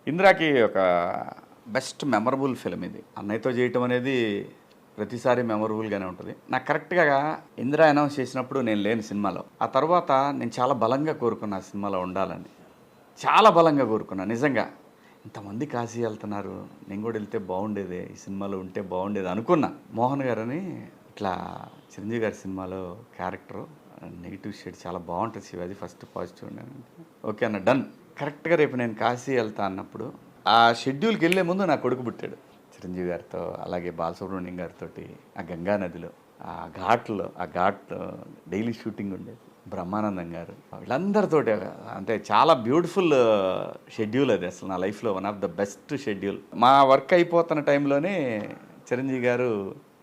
ఇందిరాకి ఒక best memorable film ఇది. అన్నయ్యతో చేయటం అనేది ప్రతిసారి మెమరబుల్గానే ఉంటుంది. నాకు కరెక్ట్గా ఇందిరా అనౌన్స్ చేసినప్పుడు నేను లేని సినిమాలో. ఆ తర్వాత నేను చాలా బలంగా కోరుకున్నా ఆ సినిమాలో ఉండాలని. చాలా బలంగా కోరుకున్నా నిజంగా. ఇంతమంది కాశీ వెళ్తున్నారు, నేను కూడా వెళ్తే బాగుండేది, ఈ సినిమాలో ఉంటే బాగుండేది అనుకున్నా. మోహన్ గారని ఇట్లా చిరంజీవి గారి సినిమాలో క్యారెక్టరు నెగిటివ్ షేడ్ చాలా బాగుంటుంది శివాజీ, ఫస్ట్ పాజిటివ్. ఓకే అన్న, డన్. కరెక్ట్గా రేపు నేను కాశీ వెళ్తా అన్నప్పుడు ఆ షెడ్యూల్కి వెళ్ళే ముందు నా కొడుకు పుట్టాడు. చిరంజీవి గారితో అలాగే బాలసుబ్రహ్మణ్యం గారితో ఆ గంగా నదిలో ఆ ఘాట్లో డైలీ షూటింగ్ ఉండేది. బ్రహ్మానందం గారు వీళ్ళందరితోటి అంటే చాలా బ్యూటిఫుల్ షెడ్యూల్ అది. అసలు నా లైఫ్లో one of the best schedule. మా వర్క్ అయిపోతున్న టైంలోనే చిరంజీవి గారు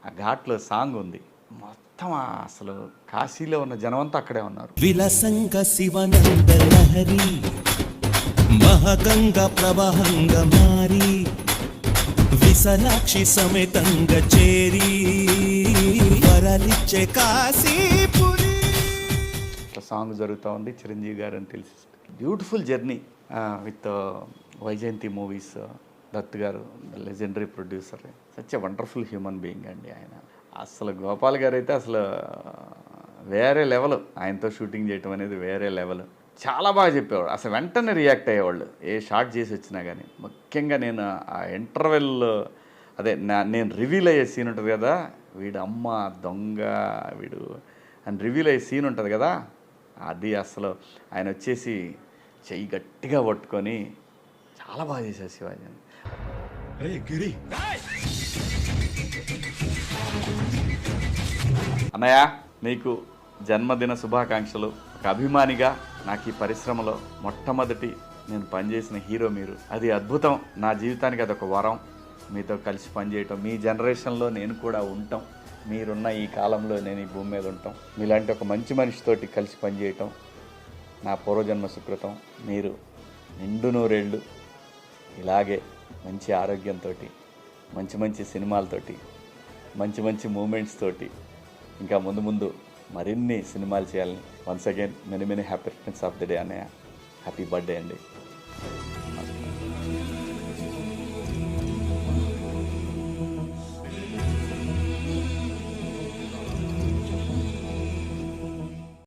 ఆ ఘాట్లో సాంగ్ ఉంది. మొత్తం అసలు కాశీలో ఉన్న జనమంతా అక్కడే ఉన్నారు. విలసంగ శివనంద లహరి మహగంగ ప్రవహంగ మారి విశాలాక్షి సమేతంగ చేరి వరలిచ్చే కాశీపురి. సాంగ్ జరుగుతూ ఉంది, చిరంజీవి గారు అని తెలిసి beautiful journey with Vyjayanthi movies. Dutt garu legendary producer, such a wonderful human being అండి ఆయన. అసలు గోపాల్ గారు అయితే అసలు వేరే లెవెల్. ఆయనతో షూటింగ్ చేయటం అనేది వేరే లెవెల్. చాలా బాగా చెప్పేవాడు. అసలు వెంటనే రియాక్ట్ అయ్యేవాళ్ళు ఏ షార్ట్ చేసి వచ్చినా కానీ. ముఖ్యంగా నేను ఆ ఇంటర్వెల్ అదే నేను రివీల్ అయ్యే సీన్ ఉంటుంది కదా, వీడు అమ్మ దొంగ వీడు అని రివీల్ అయ్యే సీన్ ఉంటుంది కదా, అది అసలు ఆయన వచ్చేసి చెయ్యి గట్టిగా పట్టుకొని చాలా బాగా చేశారు శివాజీ. అన్నయ్య, నీకు జన్మదిన శుభాకాంక్షలు. ఒక అభిమానిగా నాకు ఈ పరిశ్రమలో మొట్టమొదటి నేను పనిచేసిన హీరో మీరు. అది అద్భుతం. నా జీవితానికి అదొక వరం. మీతో కలిసి పనిచేయటం, మీ జనరేషన్లో నేను కూడా ఉంటాం, మీరున్న ఈ కాలంలో నేను ఈ భూమి మీద ఉంటాం. మీలాంటి ఒక మంచి మనిషితోటి కలిసి పనిచేయటం నా పూర్వజన్మ సుకృతం. మీరు నిండు నూరేళ్ళు ఇలాగే మంచి ఆరోగ్యంతో, మంచి మంచి సినిమాలతోటి, మంచి మంచి మూమెంట్స్ తోటి ఇంకా ముందు ముందు మరిన్ని సినిమాలు చేయాలని. Once again many happy returns of the day అన్నయ్య. హ్యాపీ బర్త్డే అండి.